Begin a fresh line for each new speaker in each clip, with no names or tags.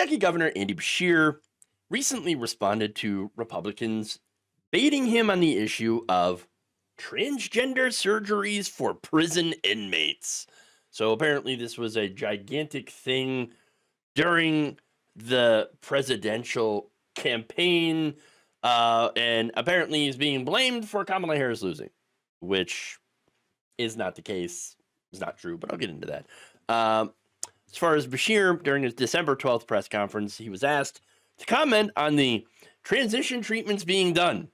Kentucky Governor Andy Beshear recently responded to Republicans baiting him on the issue of transgender surgeries for prison inmates. So apparently, this was a gigantic thing during the presidential campaign, and apparently he's being blamed for Kamala Harris losing, which is not the case. It's not true, but I'll get into that. As far as Beshear, during his December 12th press conference, he was asked to comment on the transition treatments being done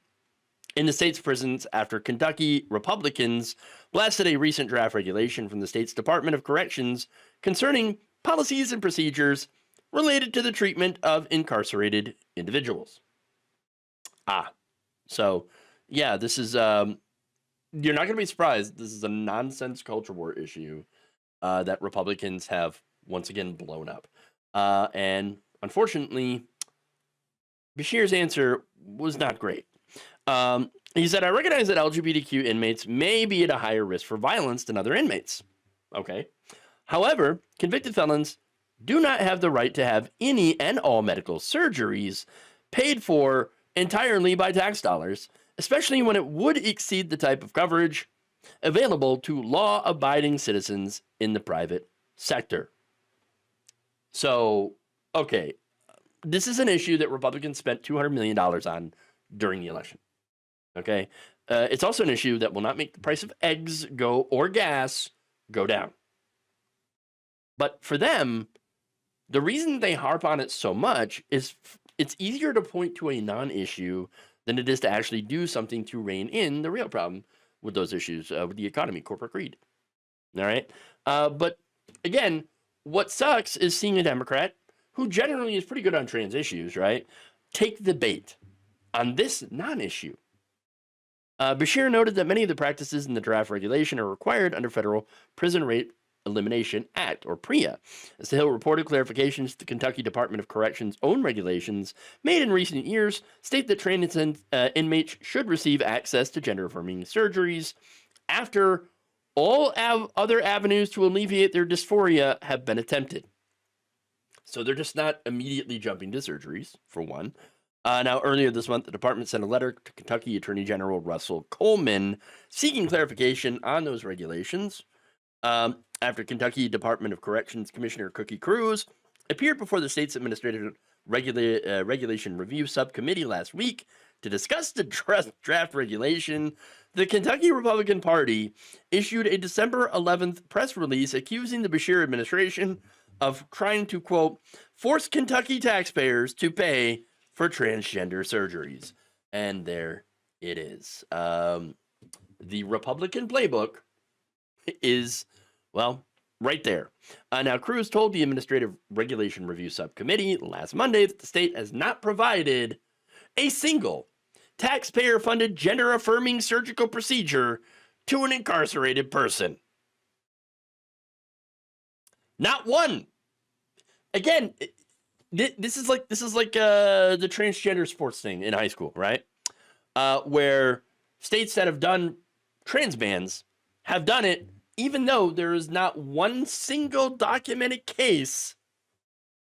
in the state's prisons after Kentucky Republicans blasted a recent draft regulation from the state's Department of Corrections concerning policies and procedures related to the treatment of incarcerated individuals. So yeah, this is, you're not going to be surprised. This is a nonsense culture war issue that Republicans have once again blown up. And unfortunately, Beshear's answer was not great. He said, I recognize that LGBTQ inmates may be at a higher risk for violence than other inmates. Okay. However, convicted felons do not have the right to have any and all medical surgeries paid for entirely by tax dollars, especially when it would exceed the type of coverage available to law-abiding citizens in the private sector. So, okay, this is an issue that Republicans spent $200 million on during the election. Okay, it's also an issue that will not make the price of eggs or gas go down. But for them, the reason they harp on it so much is it's easier to point to a non-issue than it is to actually do something to rein in the real problem with those issues, with the economy, corporate greed. All right. But again, what sucks is seeing a Democrat who generally is pretty good on trans issues, right, take the bait on this non-issue. Beshear noted that many of the practices in the draft regulation are required under Federal Prison Rape Elimination Act, or PREA. As the Hill reported, clarifications to the Kentucky Department of Corrections' own regulations made in recent years state that trans inmates should receive access to gender-affirming surgeries after all other avenues to alleviate their dysphoria have been attempted. So they're just not immediately jumping to surgeries, for one. Now, earlier this month, the department sent a letter to Kentucky Attorney General Russell Coleman seeking clarification on those regulations. After Kentucky Department of Corrections Commissioner Cookie Cruz appeared before the state's Administrative Regulation Review Subcommittee last week to discuss the draft regulation, the Kentucky Republican Party issued a December 11th press release accusing the Beshear administration of trying to, quote, force Kentucky taxpayers to pay for transgender surgeries. And there it is. The Republican playbook is, well, right there. Now, Cruz told the Administrative Regulation Review Subcommittee last Monday that the state has not provided a single taxpayer-funded gender-affirming surgical procedure to an incarcerated person. Not one. Again, this is like the transgender sports thing in high school, right? Where states that have done trans bans have done it even though there is not one single documented case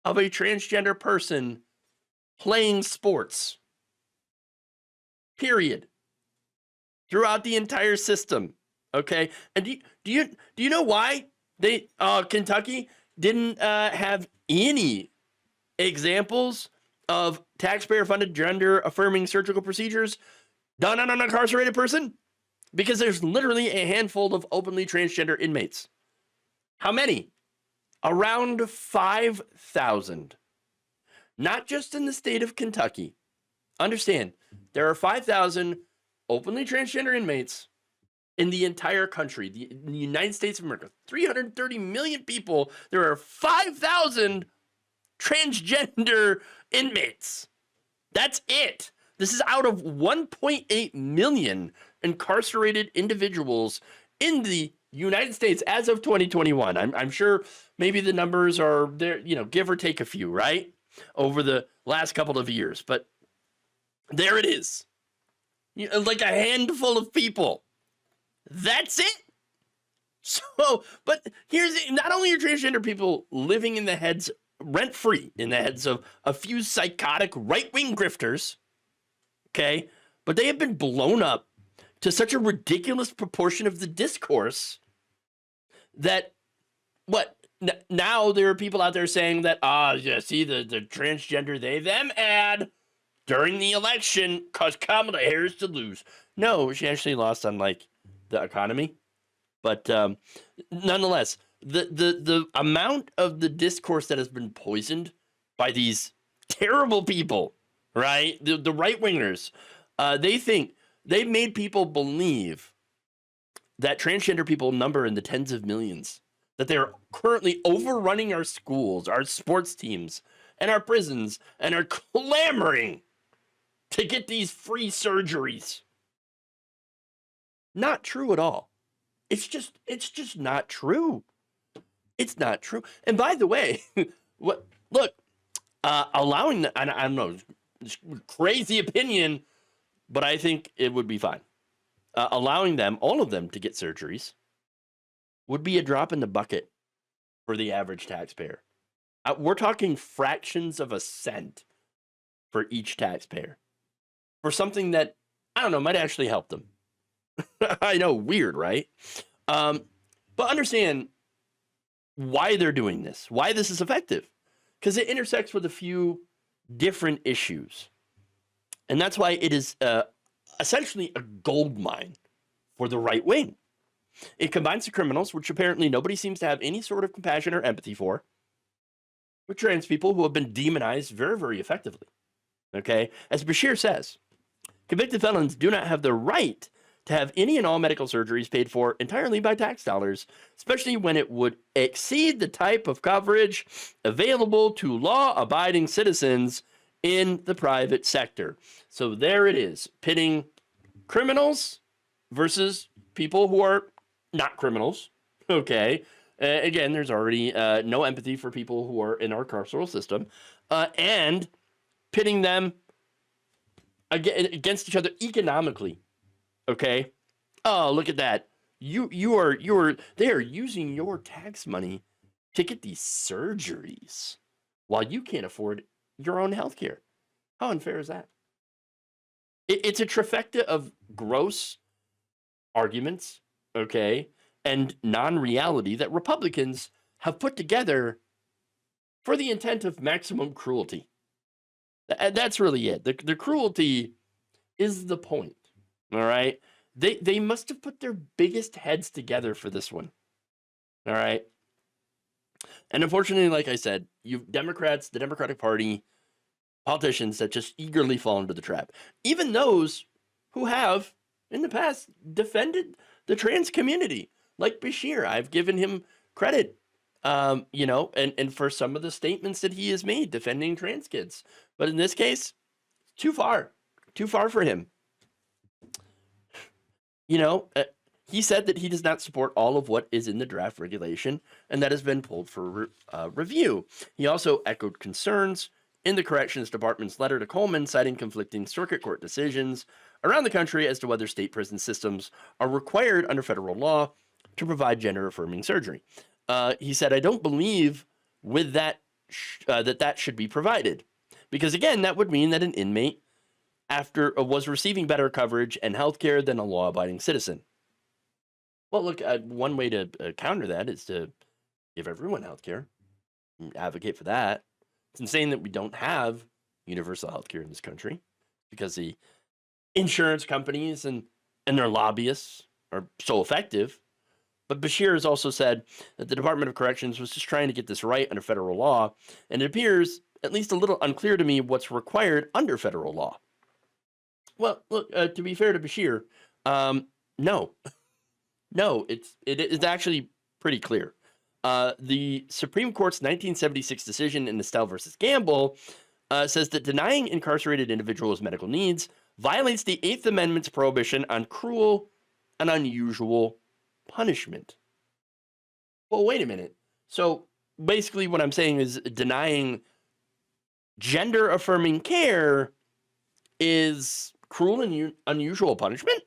of a transgender person playing sports. Period. Throughout the entire system. Okay? And do you know why they Kentucky didn't have any examples of taxpayer-funded gender-affirming surgical procedures done on an incarcerated person? Because there's literally a handful of openly transgender inmates. How many? Around 5,000. Not just in the state of Kentucky. Understand, there are 5,000 openly transgender inmates in the entire country, the United States of America. 330 million people. There are 5,000 transgender inmates. That's it. This is out of 1.8 million incarcerated individuals in the United States as of 2021. I'm sure maybe the numbers are there, give or take a few, right? Over the last couple of years. But there it is. Like a handful of people. That's it. So, but here's it. Not only are transgender people living in the heads rent-free in the heads of a few psychotic right-wing grifters, okay? But they have been blown up to such a ridiculous proportion of the discourse that now there are people out there saying that, yeah, see the transgender they them ad during the election caused Kamala Harris to lose. No, she actually lost on like the economy, but nonetheless, the amount of the discourse that has been poisoned by these terrible people, right? The right wingers, they think they've made people believe that transgender people number in the tens of millions, that they're currently overrunning our schools, our sports teams, and our prisons, and are clamoring to get these free surgeries. Not true at all. It's just not true. It's not true. And by the way, allowing the, I don't know, crazy opinion, but I think it would be fine. Allowing them, all of them, to get surgeries would be a drop in the bucket for the average taxpayer. We're talking fractions of a cent for each taxpayer for something that, I don't know, might actually help them. I know, weird, right? But understand why they're doing this, why this is effective, because it intersects with a few different issues. And that's why it is essentially a gold mine for the right wing. It combines the criminals, which apparently nobody seems to have any sort of compassion or empathy for, with trans people who have been demonized very, very effectively. Okay? As Beshear says, convicted felons do not have the right to have any and all medical surgeries paid for entirely by tax dollars, especially when it would exceed the type of coverage available to law-abiding citizens in the private sector. So there it is, pitting criminals versus people who are not criminals. Okay. Again, there's already no empathy for people who are in our carceral system, and pitting them against each other economically. Okay. Oh, look at that. They are using your tax money to get these surgeries while you can't afford your own health care. How unfair is that? It's a trifecta of gross arguments, okay, and non-reality that Republicans have put together for the intent of maximum cruelty. That's really it. The cruelty is the point, all right? They must have put their biggest heads together for this one, all right? And unfortunately, like I said, you Democrats, the Democratic Party, politicians that just eagerly fall into the trap. Even those who have, in the past, defended the trans community, like Beshear. I've given him credit, and for some of the statements that he has made defending trans kids. But in this case, too far for him. He said that he does not support all of what is in the draft regulation, and that has been pulled for review. He also echoed concerns in the Corrections Department's letter to Coleman, citing conflicting circuit court decisions around the country as to whether state prison systems are required under federal law to provide gender-affirming surgery. He said, I don't believe with that that should be provided. Because again, that would mean that an inmate was receiving better coverage and health care than a law-abiding citizen. Well, look, one way to counter that is to give everyone health care, advocate for that. It's insane that we don't have universal health care in this country because the insurance companies and their lobbyists are so effective. But Beshear has also said that the Department of Corrections was just trying to get this right under federal law, and it appears at least a little unclear to me what's required under federal law. Well, look, to be fair to Beshear, no. No, it is actually pretty clear. The Supreme Court's 1976 decision in Estelle versus Gamble says that denying incarcerated individuals medical needs violates the Eighth Amendment's prohibition on cruel and unusual punishment. Well, wait a minute. So basically what I'm saying is denying gender-affirming care is cruel and unusual punishment?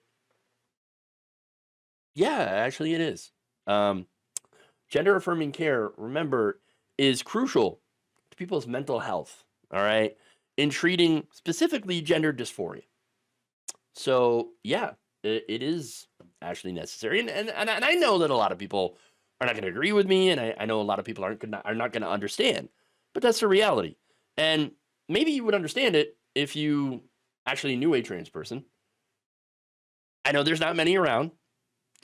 Yeah, actually it is. Gender-affirming care, remember, is crucial people's mental health, all right, in treating specifically gender dysphoria. So yeah, it is actually necessary, and I know that a lot of people are not going to agree with me, and I know a lot of people are not going to understand, but that's the reality. And maybe you would understand it if you actually knew a trans person. I know there's not many around,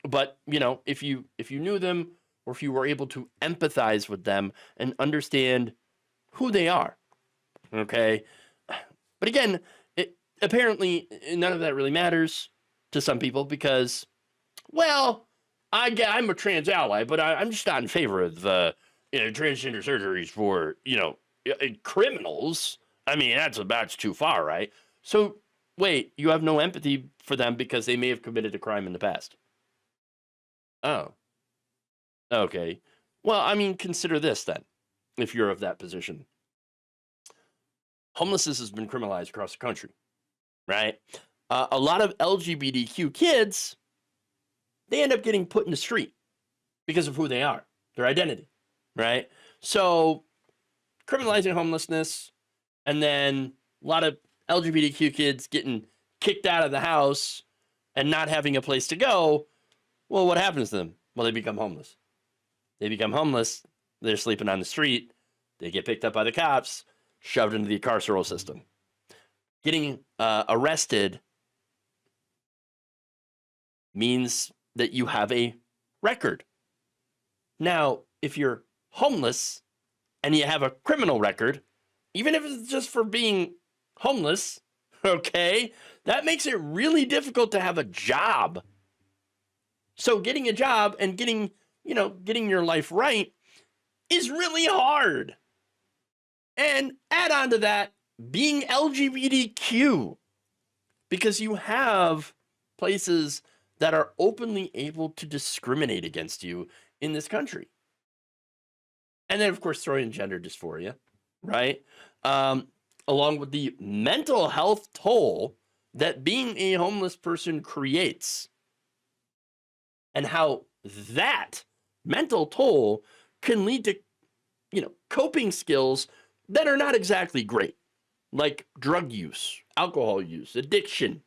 but if you knew them, or if you were able to empathize with them and understand who they are, okay. But again, apparently none of that really matters to some people because, well, I'm a trans ally, but I'm just not in favor of transgender surgeries for criminals. I mean, that's too far, right? So wait, you have no empathy for them because they may have committed a crime in the past. Oh, okay. Well, I mean, consider this then, if you're of that position. Homelessness has been criminalized across the country, right? A lot of LGBTQ kids, they end up getting put in the street because of who they are, their identity, right? So criminalizing homelessness, and then a lot of LGBTQ kids getting kicked out of the house and not having a place to go. Well, what happens to them? Well, they become homeless. They're sleeping on the street. They get picked up by the cops, shoved into the carceral system. Getting arrested means that you have a record. Now, if you're homeless and you have a criminal record, even if it's just for being homeless, okay, that makes it really difficult to have a job. So getting a job and getting your life right is really hard. And add on to that, being LGBTQ, because you have places that are openly able to discriminate against you in this country. And then, of course, throw in gender dysphoria, right? Along with the mental health toll that being a homeless person creates, and how that mental toll can lead to, coping skills that are not exactly great, like drug use, alcohol use, addiction.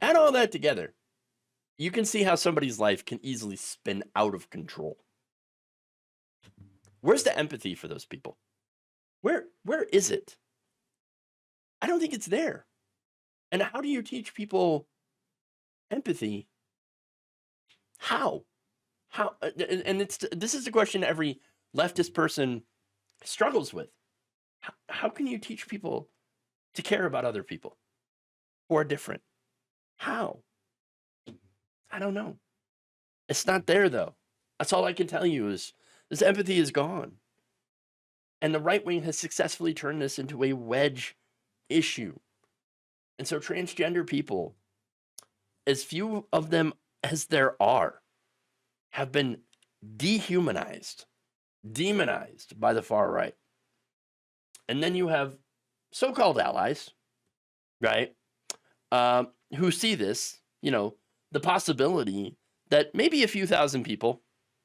Add all that together, you can see how somebody's life can easily spin out of control. Where's the empathy for those people? Where is it? I don't think it's there. And how do you teach people empathy? How? And this is the question every leftist person struggles with. How can you teach people to care about other people who are different? How? I don't know. It's not there, though. That's all I can tell you is this empathy is gone. And the right wing has successfully turned this into a wedge issue. And so transgender people, as few of them as there are, have been dehumanized, demonized by the far right. And then you have so-called allies, right, who see this, the possibility that maybe a few thousand people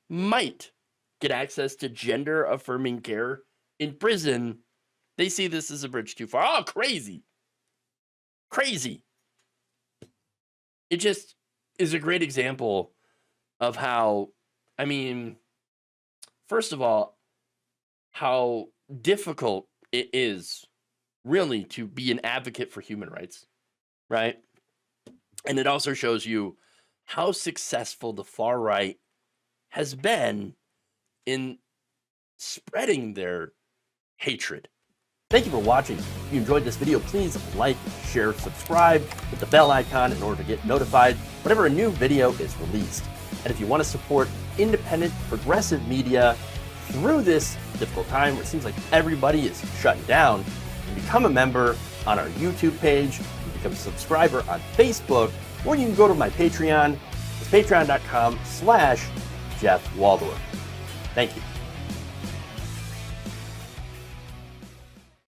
might get access to gender-affirming care in prison. They see this as a bridge too far. Oh, crazy. Crazy. It just is a great example of how, first of all, how difficult it is really to be an advocate for human rights, right? And it also shows you how successful the far right has been in spreading their hatred. Thank you for watching. If you enjoyed this video, please like, share, subscribe, hit the bell icon in order to get notified whenever a new video is released. And if you want to support independent, progressive media through this difficult time where it seems like everybody is shutting down, you can become a member on our YouTube page, you can become a subscriber on Facebook, or you can go to my Patreon. It's patreon.com/Jeff Waldorf. Thank you.